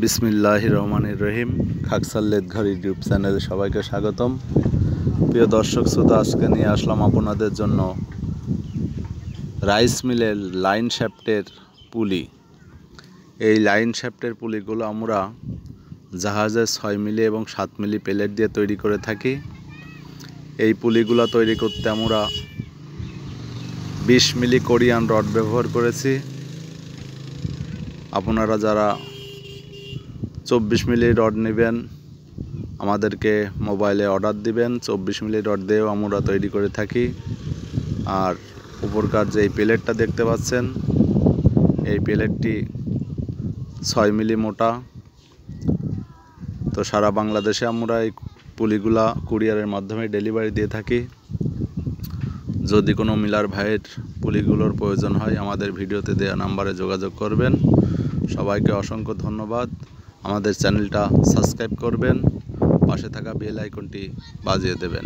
বিসমিল্লাহির রহমানির রহিম। খাকসাল্লেদ ঘর ইউটিউব চ্যানেলে সবাইকে স্বাগতম। প্রিয় দর্শক শ্রোতা, আজকে নিয়ে আসলাম আপনাদের জন্য রাইস মিলের লাইন শ্যাফটের পুলি। এই লাইন শ্যাফটের পুলিগুলো আমরা জাহাজের 6 মিলি এবং 7 মিলি প্লেট দিয়ে তৈরি করে থাকি। এই পুলিগুলো তৈরি করতে আমরা 20 মিলি কোরিয়ান রড ব্যবহার করেছি। আপনারা যারা 24 মিলি রড নেবেন আমাদেরকে মোবাইলে অর্ডার দিবেন। 24 মিলি রড দিয়েও আমরা তৈরি করে থাকি। আর উপরকার যে এই প্লেটটা দেখতে পাচ্ছেন, এই প্লেটটি 6 মিলি মোটা। তো সারা বাংলাদেশে আমরা এই পুলিগুলা কুরিয়ারের মাধ্যমে ডেলিভারি দিয়ে থাকি। যদি কোনো মিলার ভাইয়ের পুলিগুলোর প্রয়োজন হয় আমাদের ভিডিওতে দেওয়া নাম্বারে যোগাযোগ করবেন। সবাইকে অসংখ্য ধন্যবাদ। আমাদের চ্যানেলটা সাবস্ক্রাইব করবেন, পাশে থাকা বেল আইকনটি বাজিয়ে দেবেন।